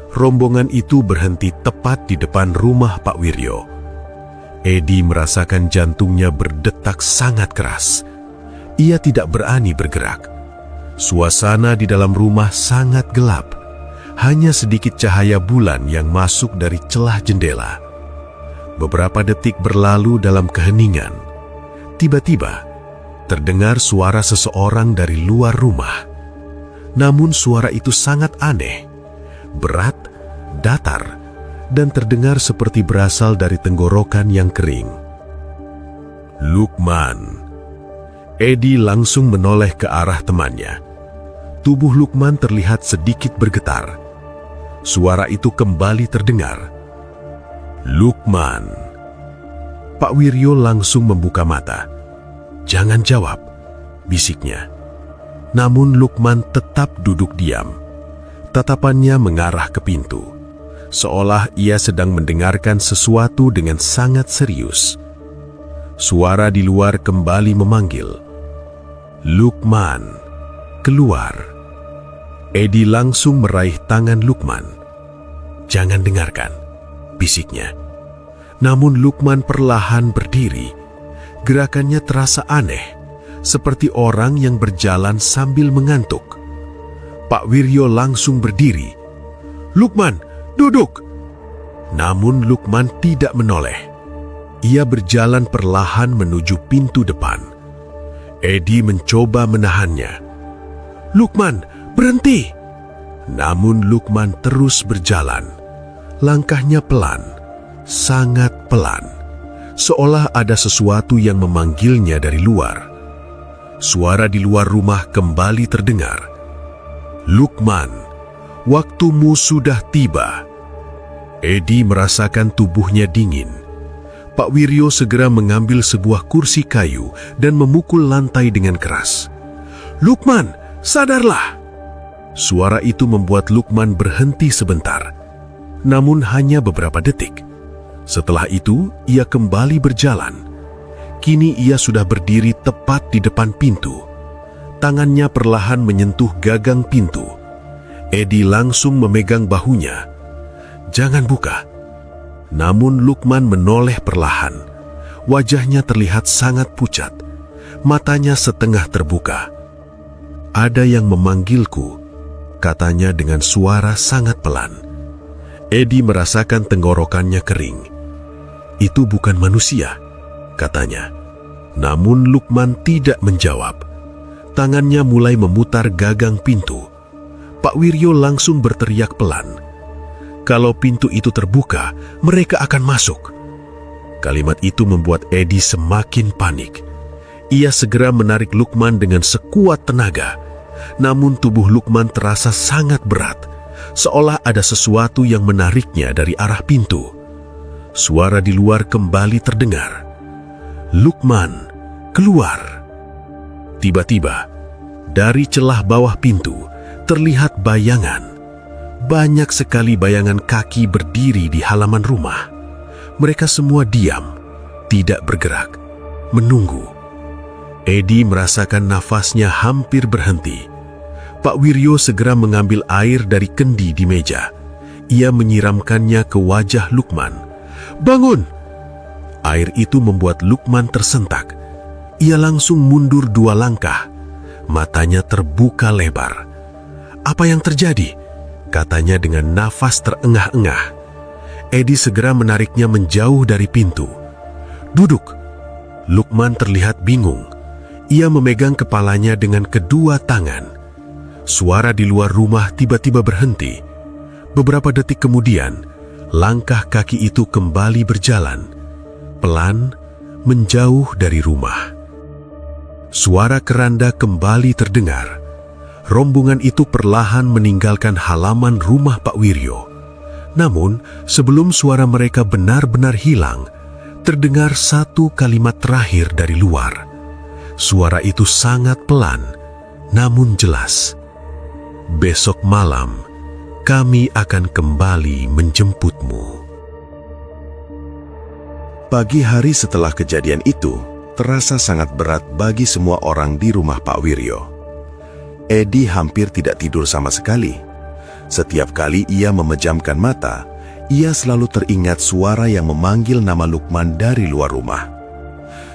Rombongan itu berhenti tepat di depan rumah Pak Wiryo. Edi merasakan jantungnya berdetak sangat keras. Ia tidak berani bergerak. Suasana di dalam rumah sangat gelap. Hanya sedikit cahaya bulan yang masuk dari celah jendela. Beberapa detik berlalu dalam keheningan. Tiba-tiba, terdengar suara seseorang dari luar rumah. Namun suara itu sangat aneh, berat, datar, dan terdengar seperti berasal dari tenggorokan yang kering. Lukman. Edi langsung menoleh ke arah temannya. Tubuh Lukman terlihat sedikit bergetar. Suara itu kembali terdengar. Lukman. Pak Wiryo langsung membuka mata. Jangan jawab, bisiknya. Namun Lukman tetap duduk diam. Tatapannya mengarah ke pintu. seolah ia sedang mendengarkan sesuatu dengan sangat serius. Suara di luar kembali memanggil, "Lukman, keluar." Edi langsung meraih tangan Lukman. "Jangan dengarkan," bisiknya. Namun Lukman perlahan berdiri. Gerakannya terasa aneh, seperti orang yang berjalan sambil mengantuk. Pak Wiryo langsung berdiri. "Lukman, duduk!" Namun Lukman tidak menoleh. Ia berjalan perlahan menuju pintu depan. Edi mencoba menahannya. "Lukman, berhenti!" Namun Lukman terus berjalan. Langkahnya pelan, sangat pelan, seolah ada sesuatu yang memanggilnya dari luar. Suara di luar rumah kembali terdengar. "Lukman, waktumu sudah tiba." Edi merasakan tubuhnya dingin. Pak Wiryo segera mengambil sebuah kursi kayu dan memukul lantai dengan keras. "Lukman, sadarlah!" Suara itu membuat Lukman berhenti sebentar, namun hanya beberapa detik. Setelah itu, ia kembali berjalan. Kini ia sudah berdiri tepat di depan pintu. Tangannya perlahan menyentuh gagang pintu. Edi langsung memegang bahunya. "Jangan buka." Namun Lukman menoleh perlahan. Wajahnya terlihat sangat pucat. Matanya setengah terbuka. "Ada yang memanggilku," katanya dengan suara sangat pelan. Edi merasakan tenggorokannya kering. "Itu bukan manusia," katanya. Namun Lukman tidak menjawab. Tangannya mulai memutar gagang pintu. Pak Wiryo langsung berteriak pelan, "Kalau pintu itu terbuka, mereka akan masuk." Kalimat itu membuat Edi semakin panik. Ia segera menarik Lukman dengan sekuat tenaga. Namun tubuh Lukman terasa sangat berat, seolah ada sesuatu yang menariknya dari arah pintu. Suara di luar kembali terdengar. "Lukman, keluar!" Tiba-tiba, dari celah bawah pintu, terlihat bayangan. Banyak sekali bayangan kaki berdiri di halaman rumah. Mereka semua diam, tidak bergerak, menunggu. Edi merasakan nafasnya hampir berhenti. Pak Wiryo segera mengambil air dari kendi di meja. Ia menyiramkannya ke wajah Lukman. "Bangun!" Air itu membuat Lukman tersentak. Ia langsung mundur 2 langkah. Matanya terbuka lebar. "Apa yang terjadi?" katanya dengan nafas terengah-engah. Edi segera menariknya menjauh dari pintu. "Duduk!" Lukman terlihat bingung. Ia memegang kepalanya dengan kedua tangan. Suara di luar rumah tiba-tiba berhenti. Beberapa detik kemudian, langkah kaki itu kembali berjalan, pelan menjauh dari rumah. Suara keranda kembali terdengar. Rombongan itu perlahan meninggalkan halaman rumah Pak Wiryo. Namun, sebelum suara mereka benar-benar hilang, terdengar satu kalimat terakhir dari luar. Suara itu sangat pelan, namun jelas. "Besok malam, kami akan kembali menjemputmu." Pagi hari setelah kejadian itu, terasa sangat berat bagi semua orang di rumah Pak Wiryo. Edi hampir tidak tidur sama sekali. Setiap kali ia memejamkan mata, ia selalu teringat suara yang memanggil nama Lukman dari luar rumah.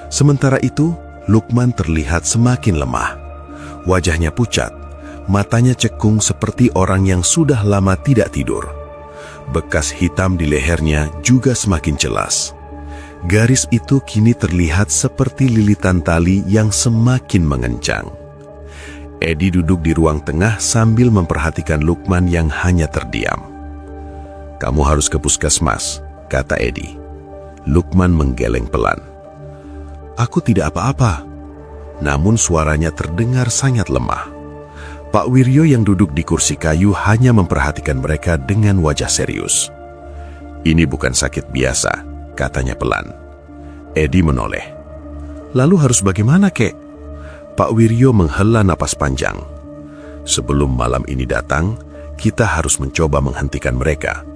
Sementara itu, Lukman terlihat semakin lemah. Wajahnya pucat, matanya cekung seperti orang yang sudah lama tidak tidur. Bekas hitam di lehernya juga semakin jelas. Garis itu kini terlihat seperti lilitan tali yang semakin mengencang. Edi duduk di ruang tengah sambil memperhatikan Lukman yang hanya terdiam. "Kamu harus ke puskesmas," kata Edi. Lukman menggeleng pelan. "Aku tidak apa-apa." Namun suaranya terdengar sangat lemah. Pak Wiryo yang duduk di kursi kayu hanya memperhatikan mereka dengan wajah serius. "Ini bukan sakit biasa," katanya pelan. Edi menoleh. "Lalu harus bagaimana, Kek?" Pak Wiryo menghela napas panjang. "Sebelum malam ini datang, kita harus mencoba menghentikan mereka."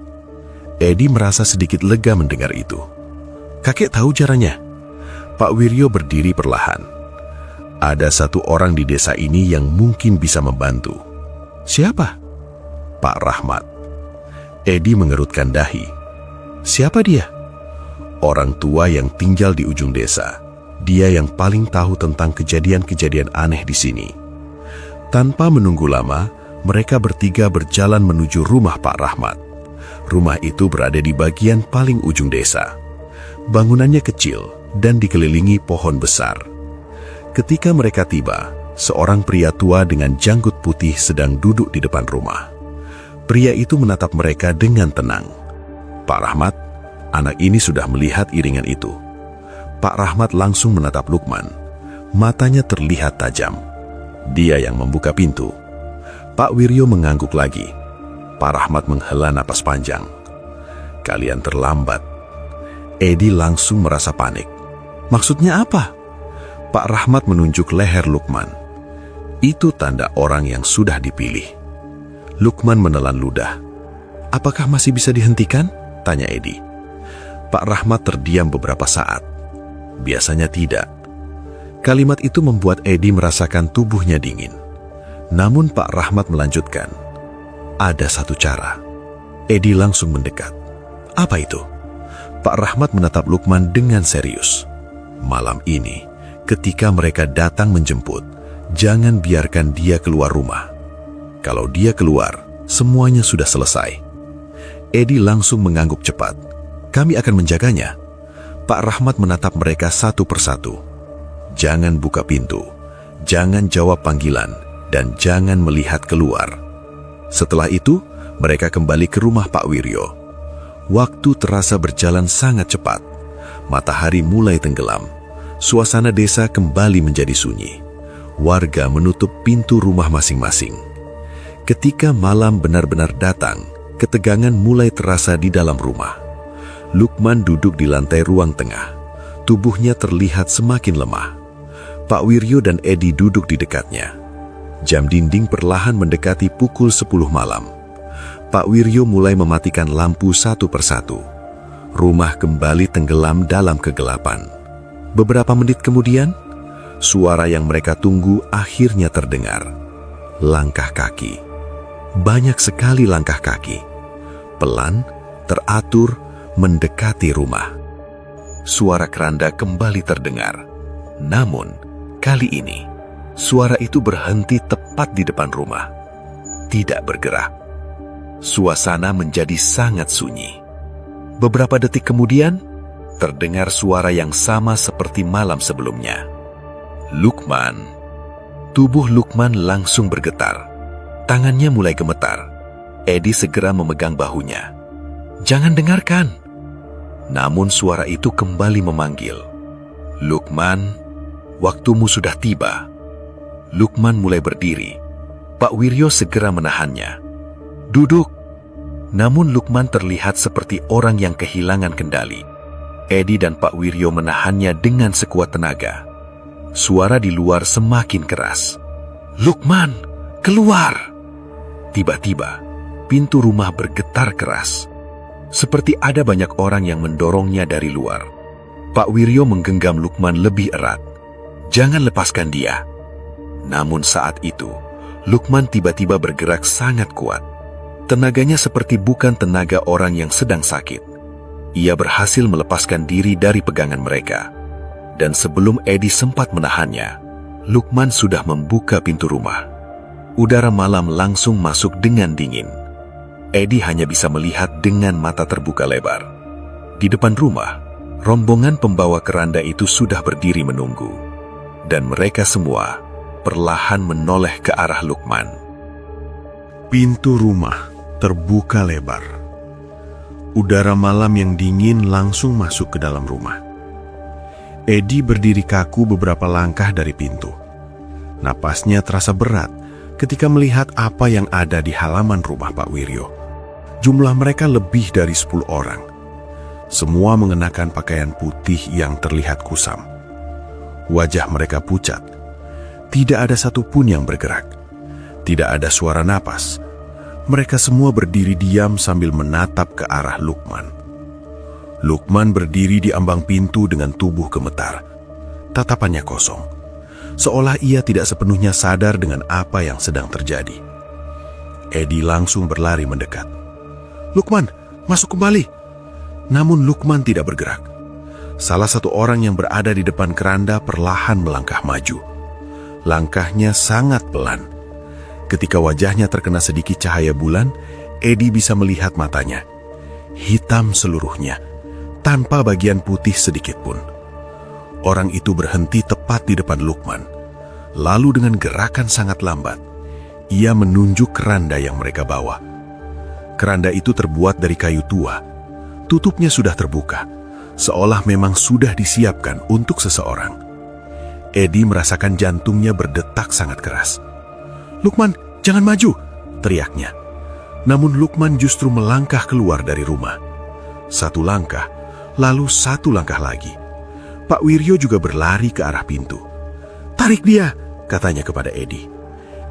Edi merasa sedikit lega mendengar itu. Kakek tahu caranya. Pak Wiryo berdiri perlahan. Ada satu orang di desa ini yang mungkin bisa membantu. Siapa? Pak Rahmat. Edi mengerutkan dahi. Siapa dia? Orang tua yang tinggal di ujung desa. Dia yang paling tahu tentang kejadian-kejadian aneh di sini. Tanpa menunggu lama, mereka bertiga berjalan menuju rumah Pak Rahmat. Rumah itu berada di bagian paling ujung desa. Bangunannya kecil dan dikelilingi pohon besar. Ketika mereka tiba, seorang pria tua dengan janggut putih sedang duduk di depan rumah. Pria itu menatap mereka dengan tenang. Pak Rahmat, anak ini sudah melihat iringan itu. Pak Rahmat langsung menatap Lukman. Matanya terlihat tajam. Dia yang membuka pintu. Pak Wiryo mengangguk lagi. Pak Rahmat menghela napas panjang. Kalian terlambat. Edi langsung merasa panik. Maksudnya apa? Pak Rahmat menunjuk leher Lukman. Itu tanda orang yang sudah dipilih. Lukman menelan ludah. Apakah masih bisa dihentikan? Tanya Edi. Pak Rahmat terdiam beberapa saat. Biasanya tidak. Kalimat itu membuat Edi merasakan tubuhnya dingin. Namun Pak Rahmat melanjutkan. Ada satu cara. Edi langsung mendekat. Apa itu? Pak Rahmat menatap Lukman dengan serius. Malam ini, ketika mereka datang menjemput, jangan biarkan dia keluar rumah. Kalau dia keluar, semuanya sudah selesai. Edi langsung mengangguk cepat. Kami akan menjaganya. Pak Rahmat menatap mereka satu persatu. Jangan buka pintu, jangan jawab panggilan, dan jangan melihat keluar. Setelah itu, mereka kembali ke rumah Pak Wiryo. Waktu terasa berjalan sangat cepat. Matahari mulai tenggelam. Suasana desa kembali menjadi sunyi. Warga menutup pintu rumah masing-masing. Ketika malam benar-benar datang, ketegangan mulai terasa di dalam rumah. Lukman duduk di lantai ruang tengah. Tubuhnya terlihat semakin lemah. Pak Wiryo dan Edi duduk di dekatnya. Jam dinding perlahan mendekati pukul 10 malam. Pak Wiryo mulai mematikan lampu satu persatu. Rumah kembali tenggelam dalam kegelapan. Beberapa menit kemudian, suara yang mereka tunggu akhirnya terdengar. Langkah kaki. Banyak sekali langkah kaki. Pelan, teratur, mendekati rumah. Suara keranda kembali terdengar. Namun, kali ini, suara itu berhenti tepat di depan rumah. Tidak bergerak. Suasana menjadi sangat sunyi. Beberapa detik kemudian, terdengar suara yang sama seperti malam sebelumnya. Lukman. Tubuh Lukman langsung bergetar. Tangannya mulai gemetar. Edi segera memegang bahunya. Jangan dengarkan. Namun suara itu kembali memanggil. Lukman, waktumu sudah tiba. Lukman mulai berdiri. Pak Wiryo segera menahannya. Duduk. Namun Lukman terlihat seperti orang yang kehilangan kendali. Edi dan Pak Wiryo menahannya dengan sekuat tenaga. Suara di luar semakin keras. Lukman, keluar! Tiba-tiba, pintu rumah bergetar keras. Seperti ada banyak orang yang mendorongnya dari luar. Pak Wiryo menggenggam Lukman lebih erat. Jangan lepaskan dia. Namun saat itu, Lukman tiba-tiba bergerak sangat kuat. Tenaganya seperti bukan tenaga orang yang sedang sakit. Ia berhasil melepaskan diri dari pegangan mereka. Dan sebelum Edi sempat menahannya, Lukman sudah membuka pintu rumah. Udara malam langsung masuk dengan dingin. Edi hanya bisa melihat dengan mata terbuka lebar. Di depan rumah, rombongan pembawa keranda itu sudah berdiri menunggu. Dan mereka semua perlahan menoleh ke arah Lukman. Pintu rumah terbuka lebar. Udara malam yang dingin langsung masuk ke dalam rumah. Edi berdiri kaku beberapa langkah dari pintu. Napasnya terasa berat ketika melihat apa yang ada di halaman rumah Pak Wiryo. Jumlah mereka lebih dari 10 orang. Semua mengenakan pakaian putih yang terlihat kusam. Wajah mereka pucat. Tidak ada satupun yang bergerak. Tidak ada suara napas. Mereka semua berdiri diam sambil menatap ke arah Lukman. Lukman berdiri di ambang pintu dengan tubuh gemetar. Tatapannya kosong, seolah ia tidak sepenuhnya sadar dengan apa yang sedang terjadi. Edi langsung berlari mendekat. "Lukman, masuk kembali!" Namun Lukman tidak bergerak. Salah satu orang yang berada di depan keranda perlahan melangkah maju. Langkahnya sangat pelan. Ketika wajahnya terkena sedikit cahaya bulan, Edi bisa melihat matanya. Hitam seluruhnya, tanpa bagian putih sedikit pun. Orang itu berhenti tepat di depan Lukman. Lalu dengan gerakan sangat lambat, ia menunjuk keranda yang mereka bawa. Keranda itu terbuat dari kayu tua. Tutupnya sudah terbuka, seolah memang sudah disiapkan untuk seseorang. Edi merasakan jantungnya berdetak sangat keras. "Lukman, jangan maju!" teriaknya. Namun Lukman justru melangkah keluar dari rumah. Satu langkah, lalu satu langkah lagi. Pak Wiryo juga berlari ke arah pintu. "Tarik dia!" katanya kepada Edi.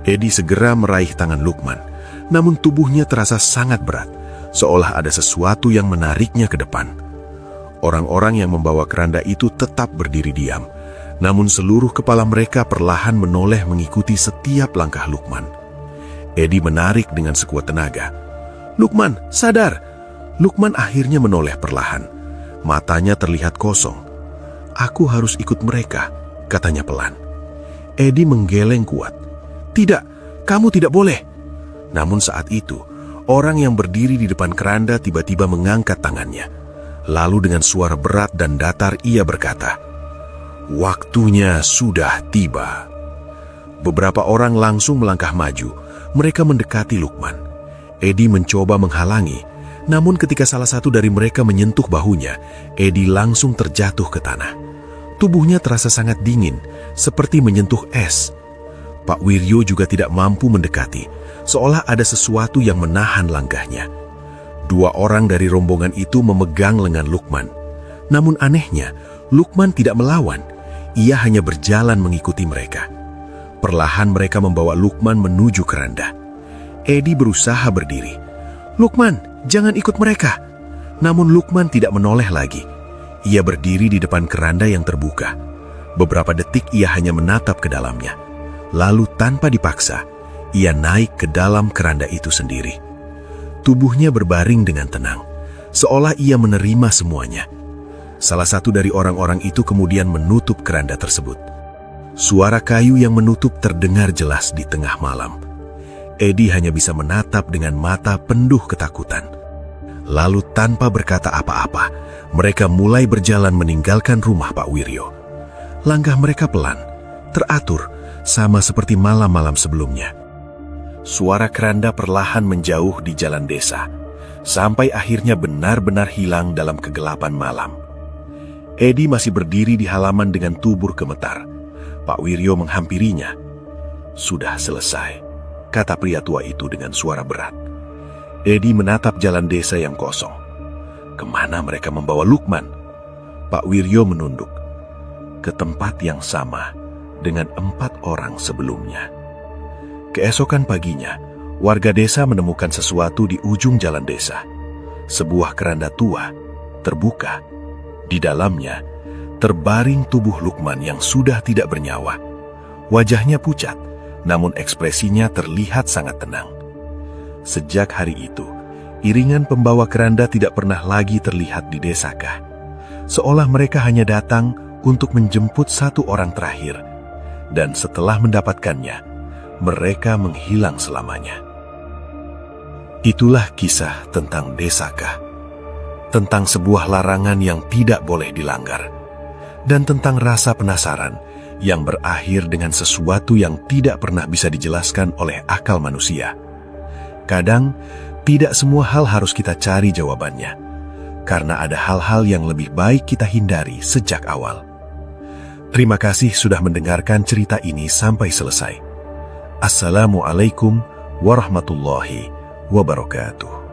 Edi segera meraih tangan Lukman, namun tubuhnya terasa sangat berat, seolah ada sesuatu yang menariknya ke depan. Orang-orang yang membawa keranda itu tetap berdiri diam, namun seluruh kepala mereka perlahan menoleh mengikuti setiap langkah Lukman. Edi menarik dengan sekuat tenaga. "Lukman, sadar!" Lukman akhirnya menoleh perlahan. Matanya terlihat kosong. "Aku harus ikut mereka," katanya pelan. Edi menggeleng kuat. "Tidak, kamu tidak boleh." Namun saat itu, orang yang berdiri di depan keranda tiba-tiba mengangkat tangannya. Lalu dengan suara berat dan datar ia berkata, "Waktunya sudah tiba." Beberapa orang langsung melangkah maju. Mereka mendekati Lukman. Edi mencoba menghalangi, namun ketika salah satu dari mereka menyentuh bahunya, Edi langsung terjatuh ke tanah. Tubuhnya terasa sangat dingin, seperti menyentuh es. Pak Wiryo juga tidak mampu mendekati, seolah ada sesuatu yang menahan langkahnya. Dua orang dari rombongan itu memegang lengan Lukman. Namun anehnya, Lukman tidak melawan. Ia hanya berjalan mengikuti mereka. Perlahan mereka membawa Lukman menuju keranda. Edi berusaha berdiri. "Lukman, jangan ikut mereka." Namun Lukman tidak menoleh lagi. Ia berdiri di depan keranda yang terbuka. Beberapa detik ia hanya menatap ke dalamnya. Lalu tanpa dipaksa, ia naik ke dalam keranda itu sendiri. Tubuhnya berbaring dengan tenang, seolah ia menerima semuanya. Salah satu dari orang-orang itu kemudian menutup keranda tersebut. Suara kayu yang menutup terdengar jelas di tengah malam. Edi hanya bisa menatap dengan mata penuh ketakutan. Lalu tanpa berkata apa-apa, mereka mulai berjalan meninggalkan rumah Pak Wiryo. Langkah mereka pelan, teratur, sama seperti malam-malam sebelumnya. Suara keranda perlahan menjauh di jalan desa, sampai akhirnya benar-benar hilang dalam kegelapan malam. Edi masih berdiri di halaman dengan tubuh gemetar. Pak Wiryo menghampirinya. "Sudah selesai," kata pria tua itu dengan suara berat. Edi menatap jalan desa yang kosong. Kemana mereka membawa Lukman? Pak Wiryo menunduk. Ke tempat yang sama dengan 4 orang sebelumnya. Keesokan paginya, warga desa menemukan sesuatu di ujung jalan desa. Sebuah keranda tua, terbuka. Di dalamnya, terbaring tubuh Lukman yang sudah tidak bernyawa. Wajahnya pucat, namun ekspresinya terlihat sangat tenang. Sejak hari itu, iringan pembawa keranda tidak pernah lagi terlihat di desa Kah. Seolah mereka hanya datang untuk menjemput satu orang terakhir. Dan setelah mendapatkannya, mereka menghilang selamanya. Itulah kisah tentang desa Kah. Tentang sebuah larangan yang tidak boleh dilanggar. Dan tentang rasa penasaran yang berakhir dengan sesuatu yang tidak pernah bisa dijelaskan oleh akal manusia. Kadang, tidak semua hal harus kita cari jawabannya, karena ada hal-hal yang lebih baik kita hindari sejak awal. Terima kasih sudah mendengarkan cerita ini sampai selesai. Assalamualaikum warahmatullahi wabarakatuh.